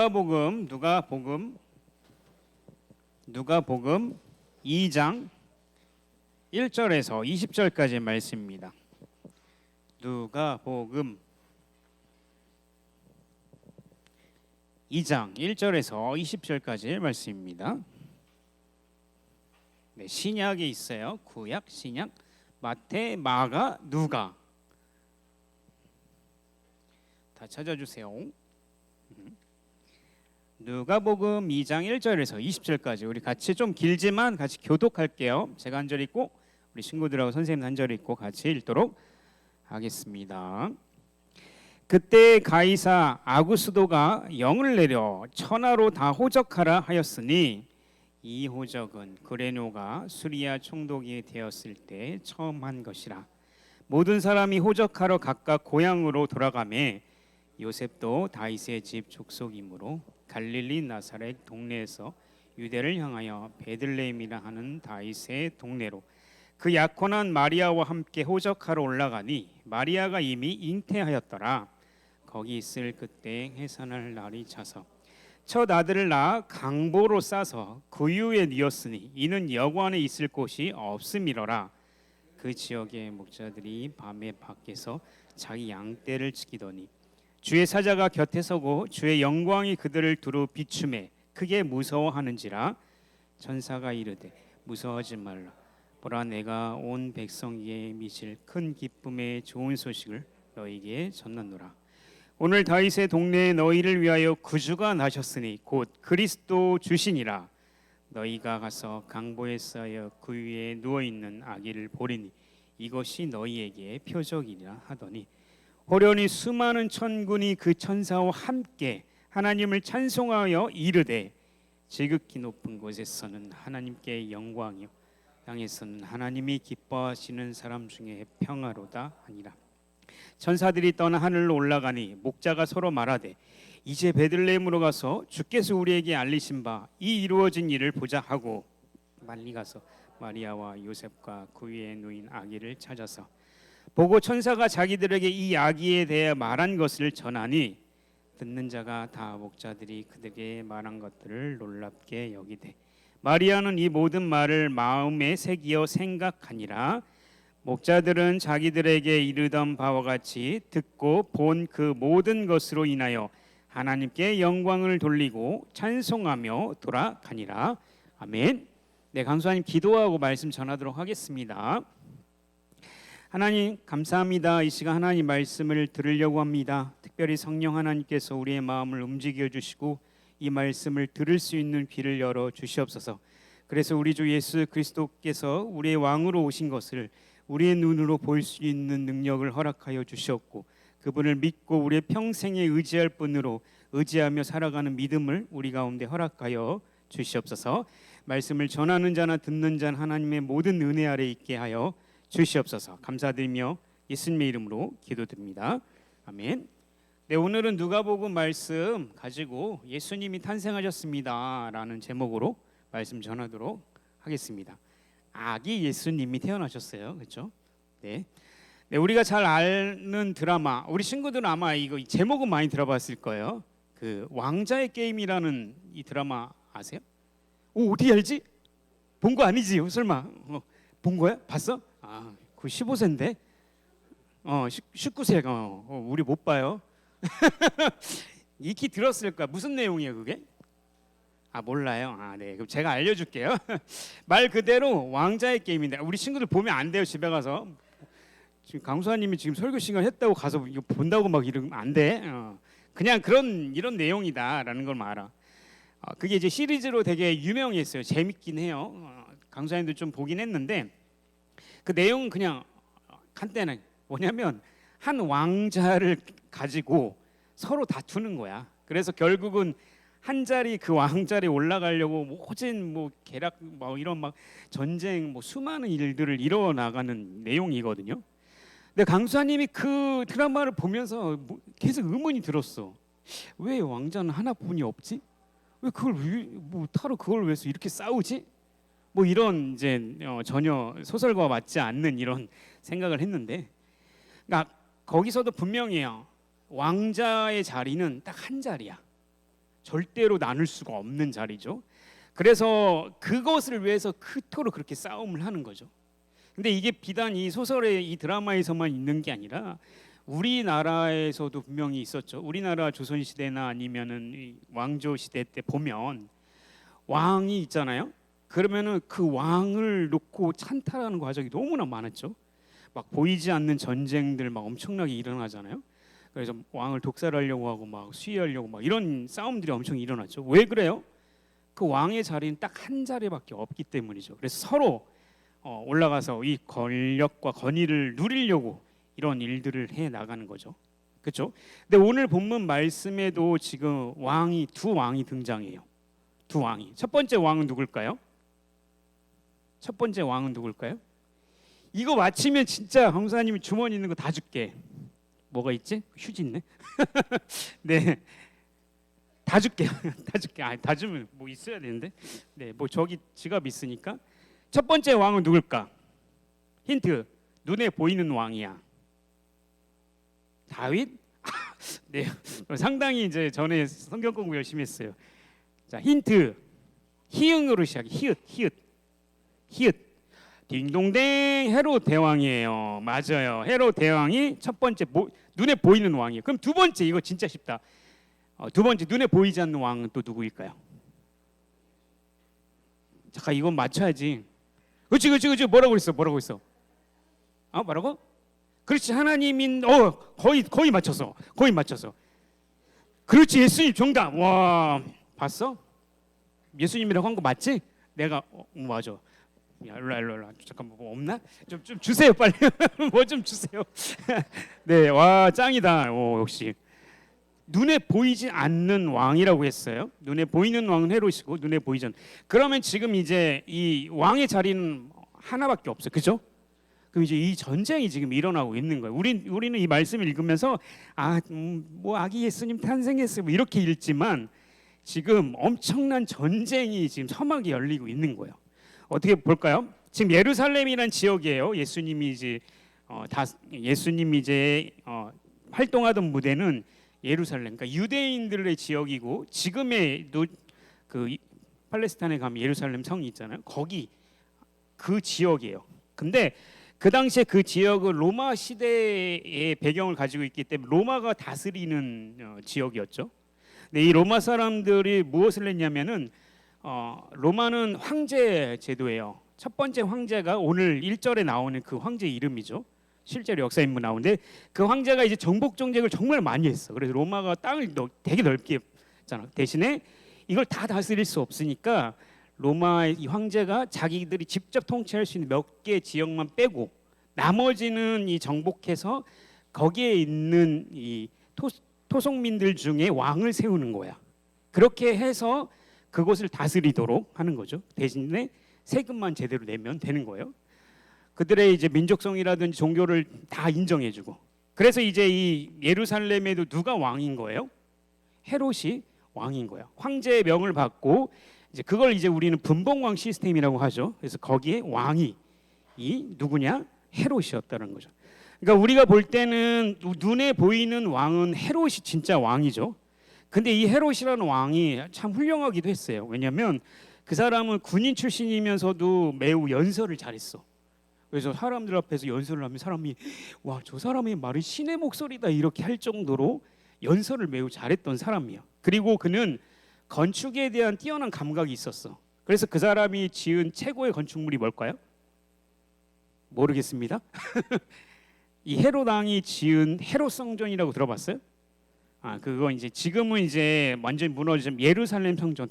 누가복음 2장 1절에서 20절까지의 말씀입니다. 누가복음 2장 1절에서 20절까지의 말씀입니다. 네, 신약에 있어요. 구약, 신약, 마태, 마가, 누가. 다 찾아주세요. 누가복음 2장 1절에서 20절까지 우리 같이 좀 길지만 같이 교독할게요. 제가 한 절 읽고 우리 친구들하고 선생님 한 절 읽고 같이 읽도록 하겠습니다. 그때 가이사 아구스도가 영을 내려 천하로 다 호적하라 하였으니 이 호적은 그레노가 수리아 총독이 되었을 때 처음 한 것이라. 모든 사람이 호적하러 각각 고향으로 돌아가매 요셉도 다윗의 집 족속이므로 갈릴리 나사렛 동네에서 유대를 향하여 베들레헴이라 하는 다윗의 동네로 그 약혼한 마리아와 함께 호적하러 올라가니 마리아가 이미 잉태하였더라. 거기 있을 그때 해산할 날이 차서 첫 아들을 낳아 강보로 싸서 구유에 뉘었으니 이는 여관에 있을 곳이 없음이로라. 그 지역의 목자들이 밤에 밖에서 자기 양떼를 지키더니 주의 사자가 곁에 서고 주의 영광이 그들을 두루 비추매 크게 무서워하는지라. 천사가 이르되 무서워하지 말라. 보라, 내가 온 백성에게 미칠 큰 기쁨의 좋은 소식을 너희에게 전하노라. 오늘 다윗의 동네에 너희를 위하여 구주가 나셨으니 곧 그리스도 주시니라. 너희가 가서 강보에 쌓여 그 위에 누워있는 아기를 보리니 이것이 너희에게 표적이라 하더니 호련히 수많은 천군이 그 천사와 함께 하나님을 찬송하여 이르되 지극히 높은 곳에서는 하나님께 영광이요 땅에서는 하나님이 기뻐하시는 사람 중에 평화로다 하니라. 천사들이 떠나 하늘로 올라가니 목자가 서로 말하되 이제 베들레헴으로 가서 주께서 우리에게 알리신 바 이 이루어진 일을 보자 하고 빨리 가서 마리아와 요셉과 그 위에 누인 아기를 찾아서 보고 천사가 자기들에게 이 아기에 대해 말한 것을 전하니 듣는 자가 다 목자들이 그들에게 말한 것들을 놀랍게 여기되 마리아는 이 모든 말을 마음에 새기어 생각하니라. 목자들은 자기들에게 이르던 바와 같이 듣고 본 그 모든 것으로 인하여 하나님께 영광을 돌리고 찬송하며 돌아가니라. 아멘. 네, 강수하님 기도하고 말씀 전하도록 하겠습니다. 하나님 감사합니다. 이 시간 하나님 말씀을 들으려고 합니다. 특별히 성령 하나님께서 우리의 마음을 움직여 주시고 이 말씀을 들을 수 있는 귀를 열어 주시옵소서. 그래서 우리 주 예수 그리스도께서 우리의 왕으로 오신 것을 우리의 눈으로 볼 수 있는 능력을 허락하여 주셨고 그분을 믿고 우리의 평생에 의지할 분으로 의지하며 살아가는 믿음을 우리 가운데 허락하여 주시옵소서. 말씀을 전하는 자나 듣는 자는 하나님의 모든 은혜 아래 있게 하여 주시옵소서. 감사드리며 예수님의 이름으로 기도드립니다. 아멘. 네, 오늘은 누가복음 말씀 가지고 예수님이 탄생하셨습니다 라는 제목으로 말씀 전하도록 하겠습니다. 아기 예수님이 태어나셨어요. 그렇죠? 네. 네, 우리가 잘 아는 드라마, 우리 친구들은 아마 이거 제목은 많이 들어봤을 거예요. 그 왕자의 게임이라는 이 드라마 아세요? 오, 어떻게 알지? 본 거 아니지? 설마 본 거야? 봤어? 아, 그 15세인데 19세가 우리 못 봐요. 익히 들었을 거야. 무슨 내용이에요 그게? 아, 몰라요. 아, 네, 그럼 제가 알려줄게요. 말 그대로 왕자의 게임인데 우리 친구들 보면 안 돼요. 집에 가서 지금 강수아님이 지금 설교 시간 했다고 가서 이거 본다고 막 이러면 안 돼. 그냥 이런 내용이다라는 걸 알아. 그게 이제 시리즈로 되게 유명했어요. 재밌긴 해요. 강수아님도 좀 보긴 했는데 그 내용은 그냥 간단해. 뭐냐면 한 왕자를 가지고 서로 다투는 거야. 그래서 결국은 한 자리 그 왕자리에 올라가려고 모진 계략 이런 막 전쟁 수많은 일들을 이뤄 나가는 내용이거든요. 근데 강수아님이 그 드라마를 보면서 계속 의문이 들었어. 왜 왕자는 하나뿐이 없지? 왜 그걸 타로 그걸 위해서 이렇게 싸우지? 이런 이제 전혀 소설과 맞지 않는 이런 생각을 했는데, 그러니까 거기서도 분명해요. 왕자의 자리는 딱 한 자리야. 절대로 나눌 수가 없는 자리죠. 그래서 그것을 위해서 그토록 그렇게 싸움을 하는 거죠. 근데 이게 비단 이 소설의 이 드라마에서만 있는 게 아니라 우리나라에서도 분명히 있었죠. 우리나라 조선 시대나 아니면은 이 왕조 시대 때 보면 왕이 있잖아요. 그러면은 그 왕을 놓고 찬탈하는 과정이 너무나 많았죠. 막 보이지 않는 전쟁들 막 엄청나게 일어나잖아요. 그래서 왕을 독살하려고 하고 막 수위하려고 막 이런 싸움들이 엄청 일어났죠. 왜 그래요? 그 왕의 자리는 딱 한 자리밖에 없기 때문이죠. 그래서 서로 올라가서 이 권력과 권위를 누리려고 이런 일들을 해 나가는 거죠. 그렇죠? 근데 오늘 본문 말씀에도 지금 두 왕이 등장해요. 두 왕이. 첫 번째 왕은 누굴까요? 첫 번째 왕은 누굴까요? 이거 맞히면 진짜 강사님이 주머니 있는 거 다 줄게. 뭐가 있지? 휴지 있네. 네, 다 줄게요. 다 줄게. 다 주면 뭐 있어야 되는데. 네, 뭐 저기 지갑 있으니까. 첫 번째 왕은 누굴까? 힌트. 눈에 보이는 왕이야. 다윗? 네, 상당히 이제 전에 성경 공부 열심히 했어요. 자, 힌트. 히읗으로 시작해. 히읗. 딩동댕 헤롯 대왕이에요. 맞아요. 헤롯 대왕이 첫 번째 눈에 보이는 왕이에요. 그럼 두 번째 이거 진짜 쉽다. 두 번째 눈에 보이지 않는 왕은 또 누구일까요? 잠깐 이건 맞춰야지. 그렇지. 뭐라고 했어? 뭐라고? 그렇지 하나님인 거의 맞췄어. 그렇지 예수님 정답. 와 봤어? 예수님이라고 한 거 맞지? 내가 맞아. 야, 일로. 잠깐만 뭐 없나? 좀 주세요 빨리. 뭐 좀 주세요. 네, 와 짱이다. 오, 역시 눈에 보이지 않는 왕이라고 했어요. 눈에 보이는 왕은 헤롯이고 눈에 보이지 않는. 그러면 지금 이제 이 왕의 자리는 하나밖에 없어요. 그죠? 그럼 이제 이 전쟁이 지금 일어나고 있는 거예요. 우리는 이 말씀을 읽으면서 뭐 아기 예수님 탄생했어요. 뭐 이렇게 읽지만 지금 엄청난 전쟁이 지금 서막이 열리고 있는 거예요. 어떻게 볼까요? 지금 예루살렘이란 지역이에요. 예수님이 이제 활동하던 무대는 예루살렘, 그러니까 유대인들의 지역이고 지금의 그 팔레스타인에 가면 예루살렘 성이 있잖아요. 거기 그 지역이에요. 근데 그 당시에 그 지역은 로마 시대의 배경을 가지고 있기 때문에 로마가 다스리는 지역이었죠. 근데 이 로마 사람들이 무엇을 했냐면은 로마는 황제 제도예요. 첫 번째 황제가 오늘 1절에 나오는 그 황제 이름이죠. 실제로 역사 인물 나오는데 그 황제가 이제 정복 정책을 정말 많이 했어. 그래서 로마가 땅을 되게 넓게 했잖아. 대신에 이걸 다 다스릴 수 없으니까 로마의 이 황제가 자기들이 직접 통치할 수 있는 몇 개 지역만 빼고 나머지는 이 정복해서 거기에 있는 이 토속민들 중에 왕을 세우는 거야. 그렇게 해서 그곳을 다스리도록 하는 거죠. 대신에 세금만 제대로 내면 되는 거예요. 그들의 이제 민족성이라든지 종교를 다 인정해주고. 그래서 이제 이 예루살렘에도 누가 왕인 거예요? 헤롯이 왕인 거예요. 황제의 명을 받고 이제 그걸 이제 우리는 분봉왕 시스템이라고 하죠. 그래서 거기에 왕이 이 누구냐? 헤롯이었다는 거죠. 그러니까 우리가 볼 때는 눈에 보이는 왕은 헤롯이 진짜 왕이죠. 근데 이 헤롯이라는 왕이 참 훌륭하기도 했어요. 왜냐하면 그 사람은 군인 출신이면서도 매우 연설을 잘했어. 그래서 사람들 앞에서 연설을 하면 사람이 와, 저 사람의 말이 신의 목소리다 이렇게 할 정도로 연설을 매우 잘했던 사람이야. 그리고 그는 건축에 대한 뛰어난 감각이 있었어. 그래서 그 사람이 지은 최고의 건축물이 뭘까요? 모르겠습니다. 이 헤롯 왕이 지은 헤롯 성전이라고 들어봤어요? 그거 이제 지금은 이제 완전히 무너진 예루살렘 성전,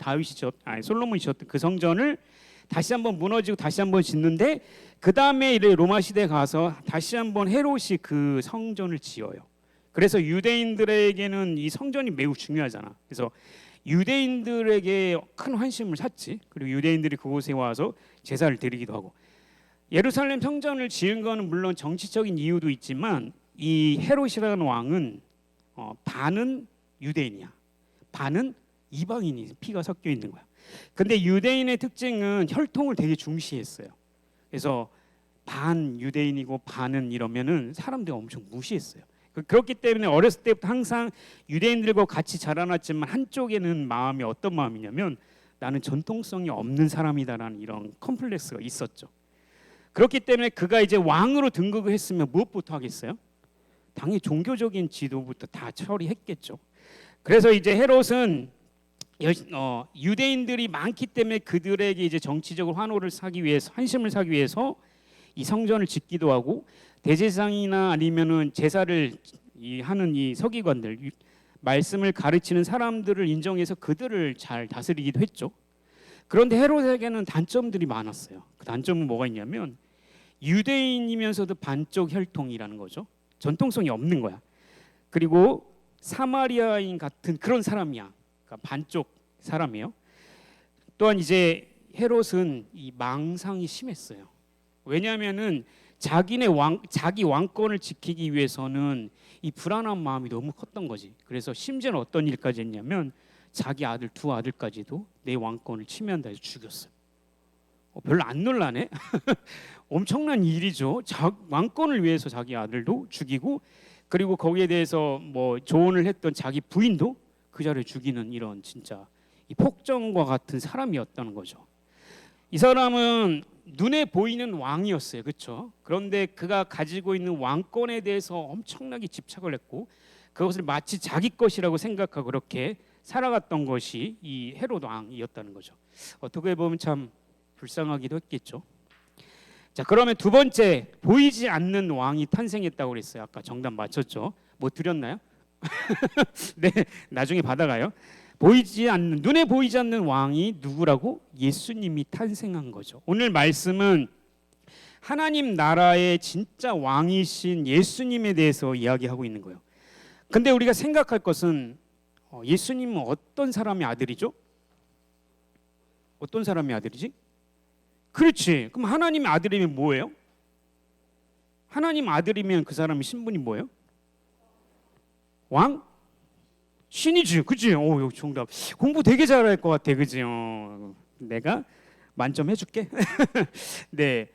솔로몬이 지었던 그 성전을 다시 한번 무너지고 다시 한번 짓는데 그 다음에 로마 시대 가서 다시 한번 헤롯이 그 성전을 지어요. 그래서 유대인들에게는 이 성전이 매우 중요하잖아. 그래서 유대인들에게 큰 환심을 샀지. 그리고 유대인들이 그곳에 와서 제사를 드리기도 하고. 예루살렘 성전을 지은 거는 물론 정치적인 이유도 있지만 이 헤롯이라는 왕은 반은 유대인이야. 반은 이방인이 피가 섞여 있는 거야. 근데 유대인의 특징은 혈통을 되게 중시했어요. 그래서 반 유대인이고 반은 이러면은 사람들이 엄청 무시했어요. 그렇기 때문에 어렸을 때부터 항상 유대인들과 같이 자라났지만 한쪽에는 마음이 어떤 마음이냐면 나는 전통성이 없는 사람이다라는 이런 컴플렉스가 있었죠. 그렇기 때문에 그가 이제 왕으로 등극을 했으면 무엇부터 하겠어요? 당연히 종교적인 지도부터 다 처리했겠죠. 그래서 이제 헤롯은 유대인들이 많기 때문에 그들에게 이제 정치적으로 환호를 사기 위해서, 환심을 사기 위해서 이 성전을 짓기도 하고, 대제사장이나 아니면은 제사를 하는 이 서기관들, 말씀을 가르치는 사람들을 인정해서 그들을 잘 다스리기도 했죠. 그런데 헤롯에게는 단점들이 많았어요. 그 단점은 뭐가 있냐면 유대인이면서도 반쪽 혈통이라는 거죠. 전통성이 없는 거야. 그리고 사마리아인 같은 그런 사람이야. 그러니까 반쪽 사람이에요. 또한 이제 헤롯은 이 망상이 심했어요. 왜냐하면은 자기 왕권을 지키기 위해서는 이 불안한 마음이 너무 컸던 거지. 그래서 심지어는 어떤 일까지 했냐면 자기 아들 두 아들까지도 내 왕권을 침해한다 해서 죽였어요. 별로 안 놀라네. 엄청난 일이죠. 왕권을 위해서 자기 아들도 죽이고, 그리고 거기에 대해서 뭐 조언을 했던 자기 부인도 그 자리에 죽이는 이런 진짜 이 폭정과 같은 사람이었다는 거죠. 이 사람은 눈에 보이는 왕이었어요. 그렇죠? 그런데 그가 가지고 있는 왕권에 대해서 엄청나게 집착을 했고 그것을 마치 자기 것이라고 생각하고 그렇게 살아갔던 것이 이 헤롯 왕이었다는 거죠. 어떻게 보면 참 불쌍하기도 했겠죠. 자, 그러면 두 번째, 보이지 않는 왕이 탄생했다고 그랬어요. 아까 정답 맞췄죠? 뭐 드렸나요? 네, 나중에 받아가요. 눈에 보이지 않는 왕이 누구라고? 예수님이 탄생한 거죠. 오늘 말씀은 하나님 나라의 진짜 왕이신 예수님에 대해서 이야기하고 있는 거예요. 근데 우리가 생각할 것은 예수님은 어떤 사람의 아들이죠? 어떤 사람의 아들이지? 그렇지. 그럼 하나님의 아들이면 뭐예요? 하나님 아들이면 그 사람의 신분이 뭐예요? 왕? 신이지. 그치? 여기 정답. 공부 되게 잘할 것 같아. 그치? 내가 만점 해줄게. 네.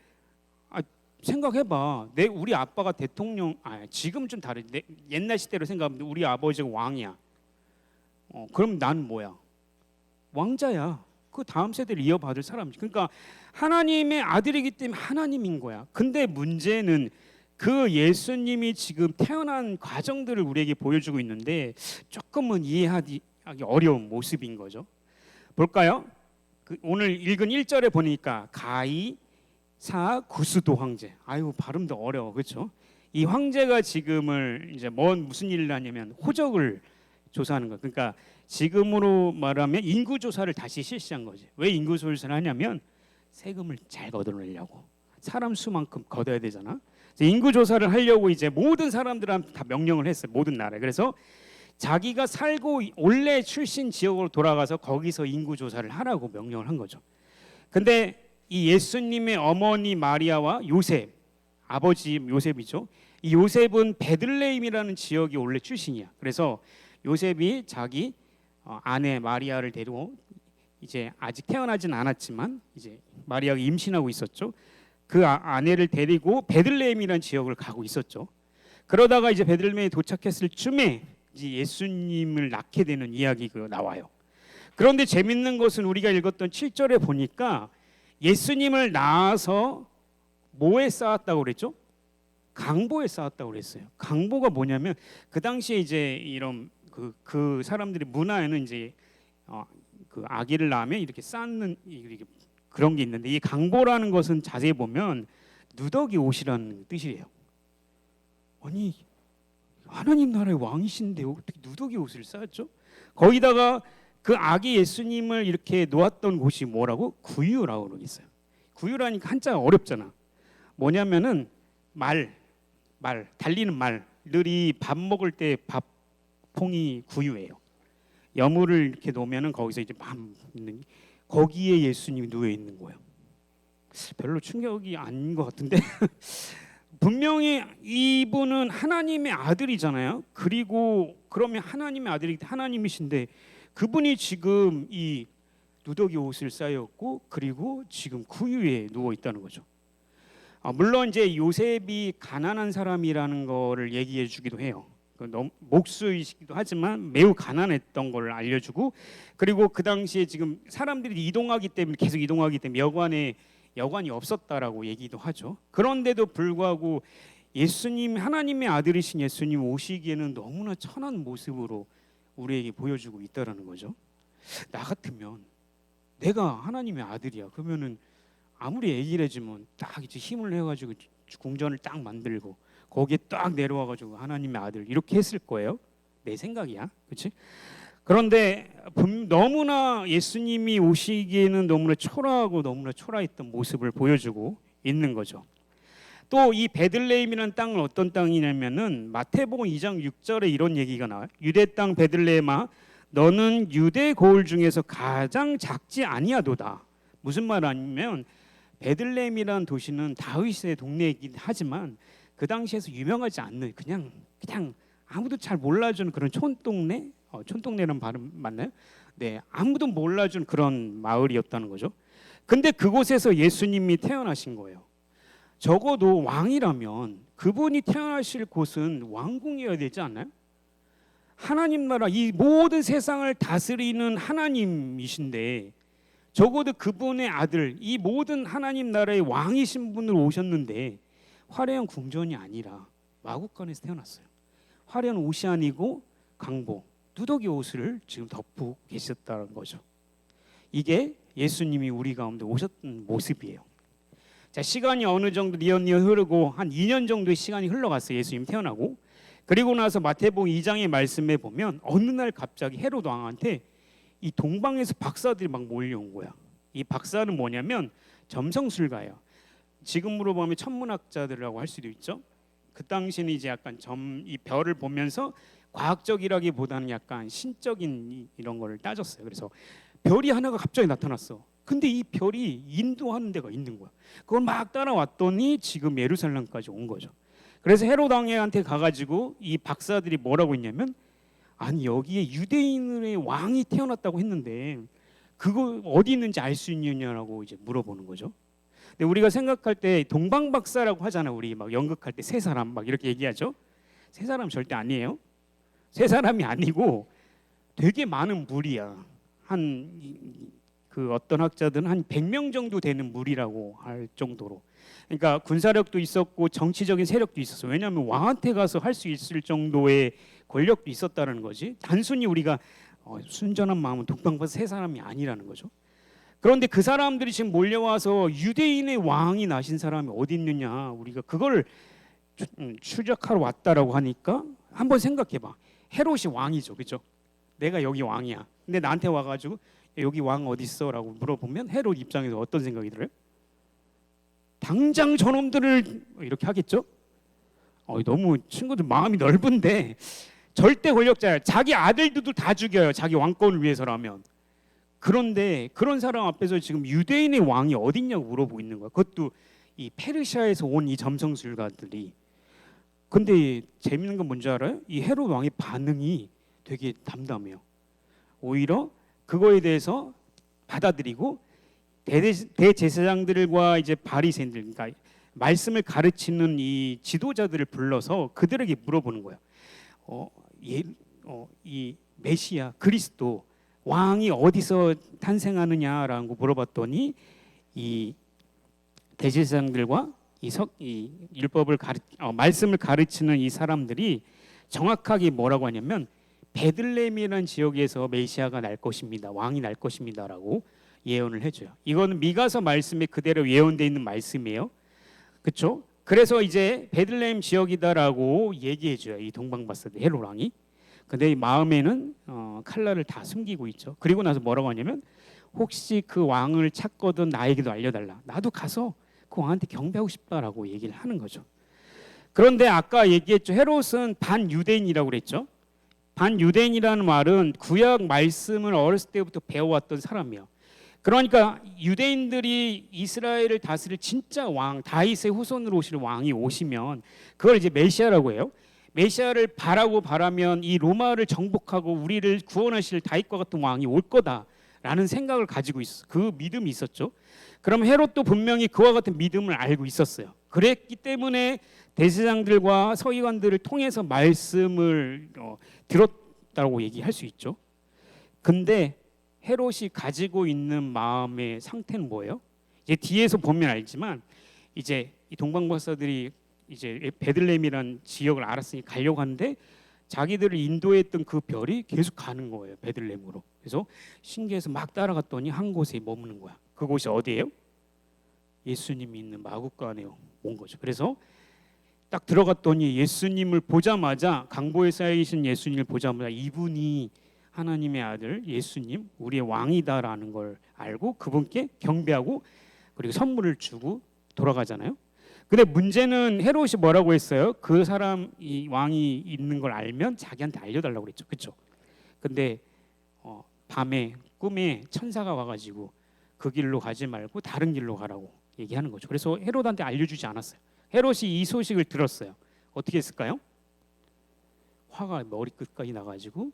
생각해봐. 우리 아빠가 대통령, 지금 좀 다른데 옛날 시대로 생각하면 우리 아버지가 왕이야. 그럼 난 뭐야? 왕자야. 그 다음 세대를 이어받을 사람이지. 그러니까 하나님의 아들이기 때문에 하나님인 거야. 근데 문제는 그 예수님이 지금 태어난 과정들을 우리에게 보여주고 있는데 조금은 이해하기 어려운 모습인 거죠. 볼까요? 오늘 읽은 1절에 보니까 가이 사 구스도 황제. 아유, 발음도 어려워. 그렇죠? 이 황제가 지금을 이제 무슨 일을 하냐면 호적을 조사하는 거. 그러니까 지금으로 말하면 인구 조사를 다시 실시한 거지. 왜 인구 조사를 하냐면 세금을 잘 걷어내려고. 사람 수만큼 걷어야 되잖아. 인구 조사를 하려고 이제 모든 사람들한테 다 명령을 했어요. 모든 나라에. 그래서 자기가 살고 원래 출신 지역으로 돌아가서 거기서 인구 조사를 하라고 명령을 한 거죠. 근데 이 예수님의 어머니 마리아와 요셉, 아버지 요셉이죠. 이 요셉은 베들레헴이라는 지역이 원래 출신이야. 그래서 요셉이 자기 아내 마리아를 데리고 이제 아직 태어나진 않았지만 이제 마리아가 임신하고 있었죠. 그 아내를 데리고 베들레헴이라는 지역을 가고 있었죠. 그러다가 이제 베들레헴에 도착했을 쯤에 이제 예수님을 낳게 되는 이야기가 나와요. 그런데 재밌는 것은 우리가 읽었던 7절에 보니까 예수님을 낳아서 뭐에 쌓았다고 그랬죠? 강보에 쌓았다고 그랬어요. 강보가 뭐냐면 그 당시에 이제 이런 그 사람들의 문화에는 이제 그 아기를 낳으면 이렇게 쌓는 이렇게 그런 게 있는데 이 강보라는 것은 자세히 보면 누더기 옷이라는 뜻이에요. 아니 하나님 나라의 왕이신데 어떻게 누더기 옷을 쌓았죠? 거기다가 그 아기 예수님을 이렇게 놓았던 곳이 뭐라고? 구유라고 그러겠어요. 구유라니까 한자가 어렵잖아. 뭐냐면은 달리는 말들이 밥 먹을 때 밥통이 구유예요. 여물을 이렇게 놓으면은 거기서 이제 거기에 예수님이 누워 있는 거예요. 별로 충격이 아닌 것 같은데 분명히 이분은 하나님의 아들이잖아요. 그리고 그러면 하나님의 아들이 하나님이신데 그분이 지금 이 누더기 옷을 쌓였고 그리고 지금 구유에 누워 있다는 거죠. 물론 이제 요셉이 가난한 사람이라는 거를 얘기해 주기도 해요. 너무 목수이시기도 하지만 매우 가난했던 걸 알려주고, 그리고 그 당시에 지금 사람들이 이동하기 때문에 계속 이동하기 때문에 여관이 없었다라고 얘기도 하죠. 그런데도 불구하고 예수님, 하나님의 아들이신 예수님 오시기에는 너무나 천한 모습으로 우리에게 보여주고 있다라는 거죠. 나 같으면 내가 하나님의 아들이야. 그러면은 아무리 얘기를 해주면 딱 이제 힘을 내가지고 궁전을 딱 만들고 거기에 딱 내려와가지고 하나님의 아들 이렇게 했을 거예요. 내 생각이야, 그렇지? 그런데 너무나 예수님이 오시기에는 너무나 초라하고 너무나 초라했던 모습을 보여주고 있는 거죠. 또 이 베들레헴이라는 땅은 어떤 땅이냐면은 마태복음 2장 6절에 이런 얘기가 나와요. 유대 땅 베들레헴아, 너는 유대 고을 중에서 가장 작지 아니하도다. 무슨 말 아니면 베들레헴이라는 도시는 다윗의 동네이긴 하지만 그 당시에서 유명하지 않는 그냥 아무도 잘 몰라주는 그런 촌동네, 촌동네라는 발음 맞나요? 네, 아무도 몰라준 그런 마을이었다는 거죠. 근데 그곳에서 예수님이 태어나신 거예요. 적어도 왕이라면 그분이 태어나실 곳은 왕궁이어야 되지 않나요? 하나님 나라, 이 모든 세상을 다스리는 하나님이신데 적어도 그분의 아들, 이 모든 하나님 나라의 왕이신 분을 오셨는데 화려한 궁전이 아니라 마구간에서 태어났어요. 화려한 옷이 아니고 강복, 누더기 옷을 지금 덮고 계셨다는 거죠. 이게 예수님이 우리 가운데 오셨던 모습이에요. 자, 시간이 어느 정도 니언니언 흐르고 한 2년 정도의 시간이 흘러갔어요. 예수님 태어나고. 그리고 나서 마태복음 2장의 말씀에 보면 어느 날 갑자기 헤롯 왕한테 이 동방에서 박사들이 막 몰려온 거야. 이 박사는 뭐냐면 점성술가예요. 지금으로 보면 천문학자들이라고 할 수도 있죠. 그 당시에는 이제 약간 이 별을 보면서 과학적이라기보다는 약간 신적인 이런 거를 따졌어요. 그래서 별이 하나가 갑자기 나타났어. 근데 이 별이 인도하는 데가 있는 거야. 그걸 막 따라왔더니 지금 예루살렘까지 온 거죠. 그래서 헤롯 왕한테 가가지고 이 박사들이 뭐라고 했냐면, 아니 여기에 유대인의 왕이 태어났다고 했는데 그거 어디 있는지 알 수 있느냐라고 이제 물어보는 거죠. 근데 우리가 생각할 때 동방박사라고 하잖아요. 우리 막 연극할 때 세 사람 막 이렇게 얘기하죠. 세 사람 절대 아니에요. 세 사람이 아니고 되게 많은 무리야. 그 어떤 학자들은 한 100명 정도 되는 무리라고 할 정도로. 그러니까 군사력도 있었고 정치적인 세력도 있었어. 왜냐하면 왕한테 가서 할 수 있을 정도의 권력도 있었다는 거지. 단순히 우리가 순전한 마음은 동방박사 세 사람이 아니라는 거죠. 그런데 그 사람들이 지금 몰려와서 유대인의 왕이 나신 사람이 어디 있느냐, 우리가 그걸 추적하러 왔다라고 하니까 한번 생각해봐. 헤롯이 왕이죠, 그렇죠? 내가 여기 왕이야. 근데 나한테 와가지고 여기 왕 어디 있어라고 물어보면 헤롯 입장에서 어떤 생각이 들어요? 당장 저놈들을 이렇게 하겠죠? 너무 친구들 마음이 넓은데 절대 권력자예요. 자기 아들들도 다 죽여요. 자기 왕권을 위해서라면. 그런데 그런 사람 앞에서 지금 유대인의 왕이 어딨냐고 물어보고 있는 거야. 그것도 이 페르시아에서 온 이 점성술가들이. 근데 재밌는 건 뭔지 알아요? 이 헤롯 왕의 반응이 되게 담담해요. 오히려 그거에 대해서 받아들이고 대제사장들과 이제 바리새인들, 그러니까 말씀을 가르치는 이 지도자들을 불러서 그들에게 물어보는 거예요. 이 메시아 그리스도 왕이 어디서 탄생하느냐라고 물어봤더니 이 대제사장들과 이 율법을 말씀을 가르치는 이 사람들이 정확하게 뭐라고 하냐면 베들레헴이라는 지역에서 메시아가 날 것입니다. 왕이 날 것입니다라고 예언을 해줘요. 이거는 미가서 말씀에 그대로 예언되어 있는 말씀이에요. 그렇죠? 그래서 이제 베들레헴 지역이다라고 얘기해줘요. 이 동방박사들 헤롯 왕이. 근데 이 마음에는 칼날을 다 숨기고 있죠. 그리고 나서 뭐라고 하냐면, 혹시 그 왕을 찾거든 나에게도 알려달라. 나도 가서 그 왕한테 경배하고 싶다라고 얘기를 하는 거죠. 그런데 아까 얘기했죠. 헤롯은 반유대인이라고 그랬죠. 반유대인이라는 말은 구약 말씀을 어렸을 때부터 배워왔던 사람이에요. 그러니까 유대인들이 이스라엘을 다스릴 진짜 왕, 다윗의 후손으로 오실 왕이 오시면 그걸 이제 메시아라고 해요. 메시아를 바라면 이 로마를 정복하고 우리를 구원하실 다윗과 같은 왕이 올 거다라는 생각을 가지고 있어. 그 믿음이 있었죠. 그럼 헤롯도 분명히 그와 같은 믿음을 알고 있었어요. 그랬기 때문에 대제사장들과 서기관들을 통해서 말씀을 들었다고 얘기할 수 있죠. 근데 헤롯이 가지고 있는 마음의 상태는 뭐예요? 이제 뒤에서 보면 알지만 이제 이 동방박사들이 이제 베들레헴이라는 지역을 알았으니 가려고 하는데 자기들을 인도했던 그 별이 계속 가는 거예요, 베들레헴으로. 그래서 신기해서 막 따라갔더니 한 곳에 머무는 거야. 그곳이 어디예요? 예수님이 있는 마구간에 온 거죠. 그래서 딱 들어갔더니 예수님을 보자마자, 강보에 쌓이신 예수님을 보자마자 이분이 하나님의 아들 예수님, 우리의 왕이다라는 걸 알고 그분께 경배하고 그리고 선물을 주고 돌아가잖아요. 근데 문제는 헤롯이 뭐라고 했어요? 그 사람, 이 왕이 있는 걸 알면 자기한테 알려달라고 그랬죠. 그렇죠? 근데 밤에 꿈에 천사가 와가지고 그 길로 가지 말고 다른 길로 가라고 얘기하는 거죠. 그래서 헤롯한테 알려주지 않았어요. 헤롯이 이 소식을 들었어요. 어떻게 했을까요? 화가 머리끝까지 나가지고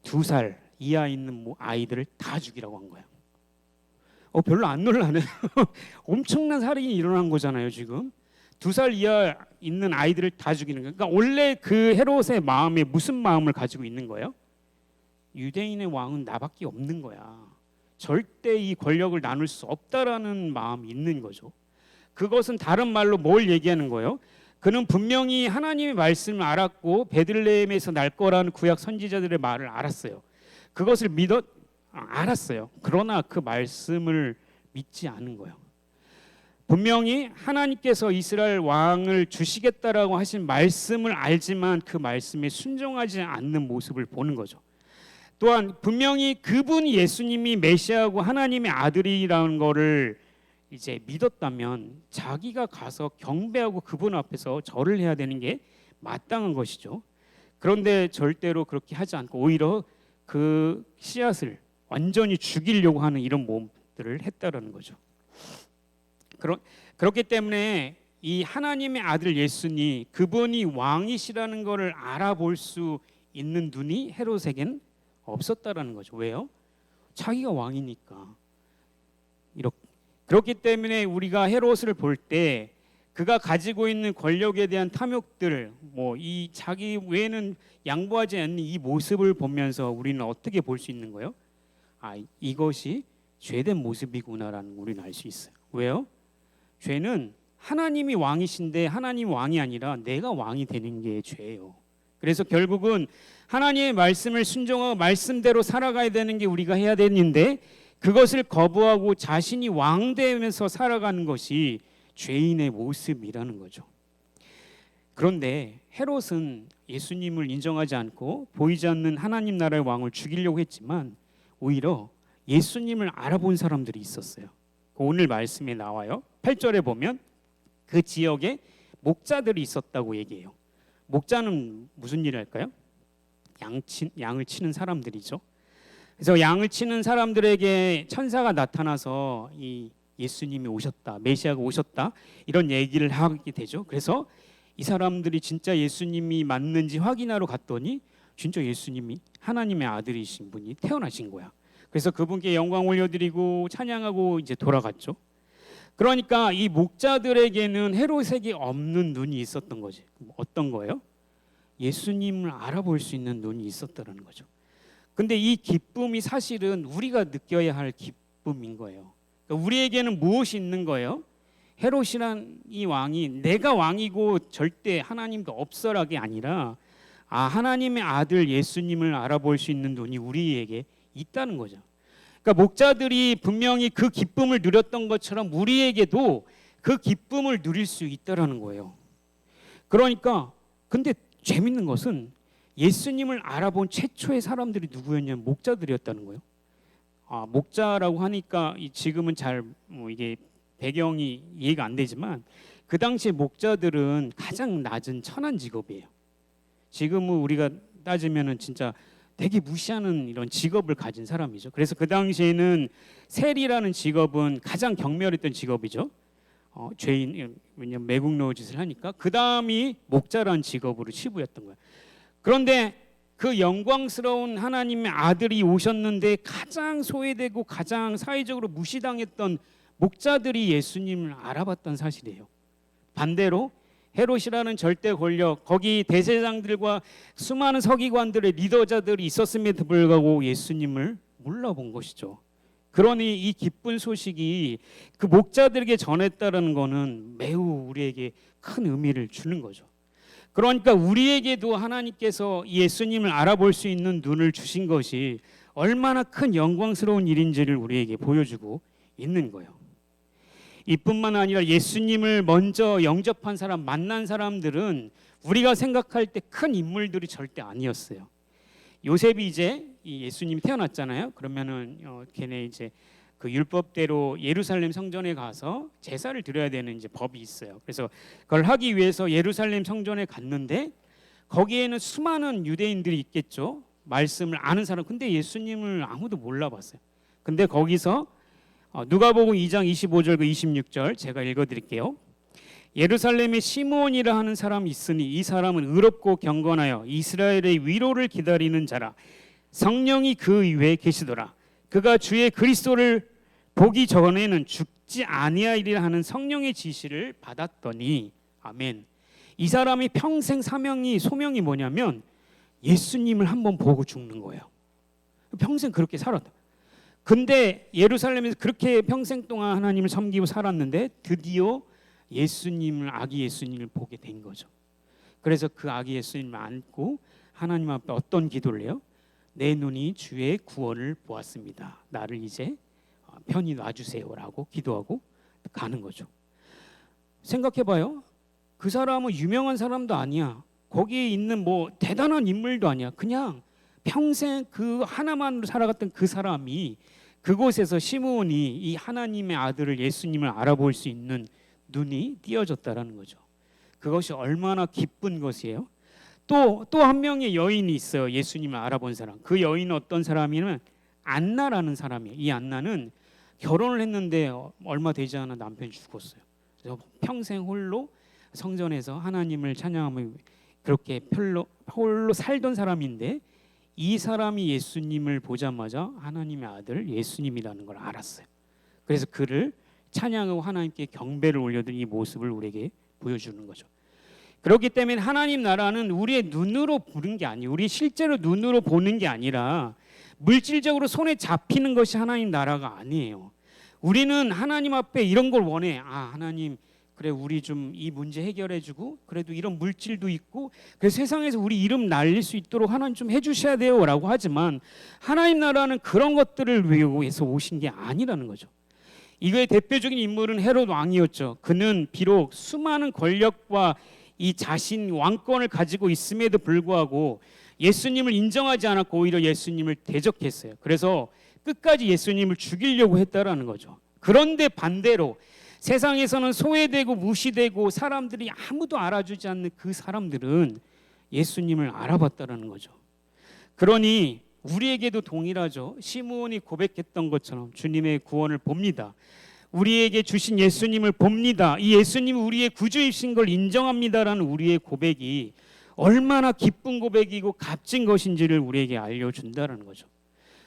2살 이하 있는 아이들을 다 죽이라고 한 거예요. 별로 안 놀라네. 엄청난 살인이 일어난 거잖아요. 지금 2살 이하 있는 아이들을 다 죽이는 거예요. 그러니까 원래 그 헤롯의 마음에 무슨 마음을 가지고 있는 거예요? 유대인의 왕은 나밖에 없는 거야. 절대 이 권력을 나눌 수 없다라는 마음이 있는 거죠. 그것은 다른 말로 뭘 얘기하는 거예요? 그는 분명히 하나님의 말씀을 알았고 베들레헴에서 날 거라는 구약 선지자들의 말을 알았어요. 그것을 알았어요. 그러나 그 말씀을 믿지 않은 거예요. 분명히 하나님께서 이스라엘 왕을 주시겠다라고 하신 말씀을 알지만 그 말씀에 순종하지 않는 모습을 보는 거죠. 또한 분명히 그분이 예수님이 메시아고 하나님의 아들이라는 거를 이제 믿었다면 자기가 가서 경배하고 그분 앞에서 절을 해야 되는 게 마땅한 것이죠. 그런데 절대로 그렇게 하지 않고 오히려 그 씨앗을 완전히 죽이려고 하는 이런 모험들을 했다라는 거죠. 그렇기 때문에 이 하나님의 아들 예수님, 그분이 왕이시라는 것을 알아볼 수 있는 눈이 헤롯에겐 없었다라는 거죠. 왜요? 자기가 왕이니까. 그렇기 때문에 우리가 헤롯을 볼 때 그가 가지고 있는 권력에 대한 탐욕들, 이 자기 외에는 양보하지 않는 이 모습을 보면서 우리는 어떻게 볼 수 있는 거예요? 이것이 죄된 모습이구나라는 걸 우리는 알 수 있어요. 왜요? 죄는 하나님이 왕이신데 하나님이 왕이 아니라 내가 왕이 되는 게 죄예요. 그래서 결국은 하나님의 말씀을 순종하고 말씀대로 살아가야 되는 게 우리가 해야 되는데 그것을 거부하고 자신이 왕 되면서 살아가는 것이 죄인의 모습이라는 거죠. 그런데 헤롯은 예수님을 인정하지 않고 보이지 않는 하나님 나라의 왕을 죽이려고 했지만 오히려 예수님을 알아본 사람들이 있었어요. 오늘 말씀에 나와요. 8절에 보면 그 지역에 목자들이 있었다고 얘기해요. 목자는 무슨 일을 할까요? 양을 치는 사람들이죠. 그래서 양을 치는 사람들에게 천사가 나타나서 이 예수님이 오셨다, 메시아가 오셨다 이런 얘기를 하게 되죠. 그래서 이 사람들이 진짜 예수님이 맞는지 확인하러 갔더니 진짜 예수님이 하나님의 아들이신 분이 태어나신 거야. 그래서 그분께 영광 올려드리고 찬양하고 이제 돌아갔죠. 그러니까 이 목자들에게는 헤롯에게 없는 눈이 있었던 거지. 어떤 거예요? 예수님을 알아볼 수 있는 눈이 있었다는 거죠. 근데 이 기쁨이 사실은 우리가 느껴야 할 기쁨인 거예요. 그러니까 우리에게는 무엇이 있는 거예요? 헤롯이란 이 왕이 내가 왕이고 절대 하나님도 없어라게 아니라 하나님의 아들 예수님을 알아볼 수 있는 눈이 우리에게 있다는 거죠. 그러니까 목자들이 분명히 그 기쁨을 누렸던 것처럼 우리에게도 그 기쁨을 누릴 수 있다라는 거예요. 그러니까 근데 재밌는 것은 예수님을 알아본 최초의 사람들이 누구였냐면 목자들이었다는 거예요. 목자라고 하니까 지금은 잘 이게 배경이 이해가 안 되지만 그 당시에 목자들은 가장 낮은 천한 직업이에요. 지금은 우리가 따지면은 진짜 되게 무시하는 이런 직업을 가진 사람이죠. 그래서 그 당시에는 세리라는 직업은 가장 경멸했던 직업이죠. 죄인, 왜냐면 매국노 짓을 하니까 그 다음이 목자라는 직업으로 치부였던 거예요. 그런데 그 영광스러운 하나님의 아들이 오셨는데 가장 소외되고 가장 사회적으로 무시당했던 목자들이 예수님을 알아봤던 사실이에요. 반대로 헤롯이라는 절대 권력, 거기 대제사장들과 수많은 서기관들의 리더자들이 있었음에도 불구하고 예수님을 몰라본 것이죠. 그러니 이 기쁜 소식이 그 목자들에게 전했다는 것은 매우 우리에게 큰 의미를 주는 거죠. 그러니까 우리에게도 하나님께서 예수님을 알아볼 수 있는 눈을 주신 것이 얼마나 큰 영광스러운 일인지를 우리에게 보여주고 있는 거예요. 이뿐만 아니라 예수님을 먼저 영접한 사람, 만난 사람들은 우리가 생각할 때 큰 인물들이 절대 아니었어요. 요셉이 이제 예수님이 태어났잖아요. 그러면은 걔네 이제 그 율법대로 예루살렘 성전에 가서 제사를 드려야 되는 이제 법이 있어요. 그래서 그걸 하기 위해서 예루살렘 성전에 갔는데 거기에는 수많은 유대인들이 있겠죠. 말씀을 아는 사람. 근데 예수님을 아무도 몰라봤어요. 근데 거기서 누가복음 2장 25절 그 26절 제가 읽어드릴게요. 예루살렘에 시므온이라 하는 사람이 있으니 이 사람은 의롭고 경건하여 이스라엘의 위로를 기다리는 자라. 성령이 그 위에 계시더라. 그가 주의 그리스도를 보기 전에는 죽지 아니하리라 하는 성령의 지시를 받았더니 아멘. 이 사람이 평생 소명이 뭐냐면 예수님을 한번 보고 죽는 거예요. 평생 그렇게 살았다. 근데 예루살렘에서 그렇게 평생 동안 하나님을 섬기고 살았는데 드디어 아기 예수님을 보게 된 거죠. 그래서 그 아기 예수님을 안고 하나님 앞에 어떤 기도를 해요? 내 눈이 주의 구원을 보았습니다. 나를 이제 편히 놔주세요라고 기도하고 가는 거죠. 생각해봐요. 그 사람은 유명한 사람도 아니야. 거기에 있는 뭐 대단한 인물도 아니야. 그냥 평생 그 하나만으로 살아갔던 그 사람이 그곳에서 시므온이 이 하나님의 아들을 예수님을 알아볼 수 있는 눈이 띄어졌다라는 거죠. 그것이 얼마나 기쁜 것이에요. 또 한 명의 여인이 있어요. 예수님을 알아본 사람. 그 여인은 어떤 사람이냐면 안나라는 사람이에요. 이 안나는 결혼을 했는데 얼마 되지 않아 남편이 죽었어요. 그래서 평생 홀로 성전에서 하나님을 찬양하며 그렇게 홀로 살던 사람인데 이 사람이 예수님을 보자마자 하나님의 아들 예수님이라는 걸 알았어요. 그래서 그를 찬양하고 하나님께 경배를 올려드린 이 모습을 우리에게 보여주는 거죠. 그렇기 때문에 하나님 나라는 우리의 눈으로 보는 게 아니에요. 우리 실제로 눈으로 보는 게 아니라 물질적으로 손에 잡히는 것이 하나님 나라가 아니에요. 우리는 하나님 앞에 이런 걸 원해. 하나님 그래 우리 좀 이 문제 해결해주고 그래도 이런 물질도 있고 그래서 세상에서 우리 이름 날릴 수 있도록 하나님 좀 해주셔야 돼요라고 하지만 하나님 나라는 그런 것들을 위해서 오신 게 아니라는 거죠. 이거의 대표적인 인물은 헤롯 왕이었죠. 그는 비록 수많은 권력과 이 자신 왕권을 가지고 있음에도 불구하고 예수님을 인정하지 않았고 오히려 예수님을 대적했어요. 그래서 끝까지 예수님을 죽이려고 했다라는 거죠. 그런데 반대로 세상에서는 소외되고 무시되고 사람들이 아무도 알아주지 않는 그 사람들은 예수님을 알아봤다라는 거죠. 그러니 우리에게도 동일하죠. 시므온이 고백했던 것처럼 주님의 구원을 봅니다. 우리에게 주신 예수님을 봅니다. 이 예수님이 우리의 구주이신 걸 인정합니다라는 우리의 고백이 얼마나 기쁜 고백이고 값진 것인지를 우리에게 알려준다는 거죠.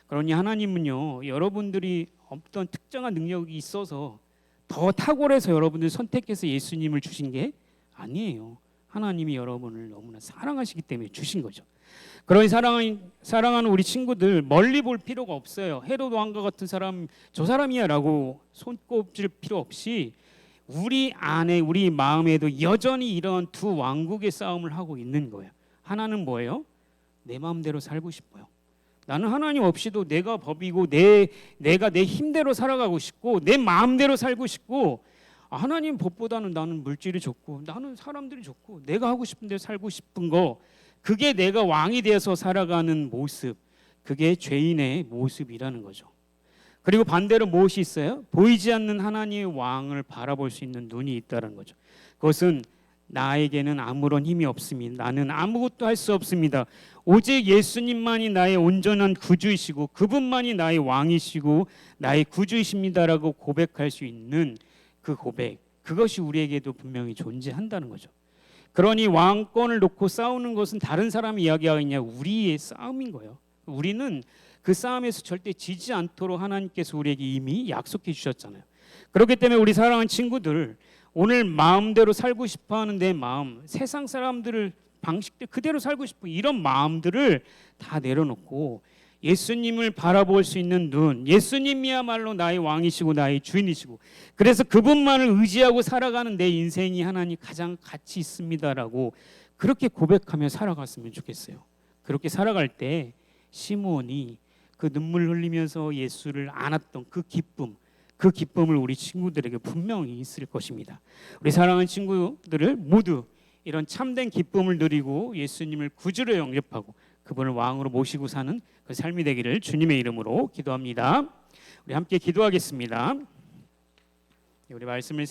그러니 하나님은요, 여러분들이 어떤 특정한 능력이 있어서 더 탁월해서 여러분들 선택해서 예수님을 주신 게 아니에요. 하나님이 여러분을 너무나 사랑하시기 때문에 주신 거죠. 그러니 사랑하는 우리 친구들 멀리 볼 필요가 없어요. 헤롯 왕과 같은 사람 저 사람이야라고 손꼽질 필요 없이 우리 안에 우리 마음에도 여전히 이런 두 왕국의 싸움을 하고 있는 거예요. 하나는 뭐예요? 내 마음대로 살고 싶어요. 나는 하나님 없이도 내가 법이고 내가 내 힘대로 살아가고 싶고 내 마음대로 살고 싶고 하나님 법보다는 나는 물질이 좋고 나는 사람들이 좋고 내가 하고 싶은 대로 살고 싶은 거 그게 내가 왕이 되어서 살아가는 모습 그게 죄인의 모습이라는 거죠. 그리고 반대로 무엇이 있어요? 보이지 않는 하나님의 왕을 바라볼 수 있는 눈이 있다는 거죠. 그것은 나에게는 아무런 힘이 없습니다. 나는 아무것도 할 수 없습니다. 오직 예수님만이 나의 온전한 구주이시고 그분만이 나의 왕이시고 나의 구주이십니다라고 고백할 수 있는 그 고백 그것이 우리에게도 분명히 존재한다는 거죠. 그러니 왕권을 놓고 싸우는 것은 다른 사람이 이야기하겠냐 우리의 싸움인 거예요. 우리는 그 싸움에서 절대 지지 않도록 하나님께서 우리에게 이미 약속해 주셨잖아요. 그렇기 때문에 우리 사랑하는 친구들 오늘 마음대로 살고 싶어하는 내 마음, 세상 사람들을 방식들 그대로 살고 싶은 이런 마음들을 다 내려놓고 예수님을 바라볼 수 있는 눈, 예수님이야말로 나의 왕이시고 나의 주인이시고 그래서 그분만을 의지하고 살아가는 내 인생이 하나님 가장 가치 있습니다라고 그렇게 고백하며 살아갔으면 좋겠어요. 그렇게 살아갈 때 시므온이 그 눈물 흘리면서 예수를 안았던 그 기쁨을 우리 친구들에게 분명히 있을 것입니다. 우리 사랑하는 친구들을 모두 이런 참된 기쁨을 누리고 예수님을 구주로 영접하고 그분을 왕으로 모시고 사는 그 삶이 되기를 주님의 이름으로 기도합니다. 우리 함께 기도하겠습니다. 우리 말씀을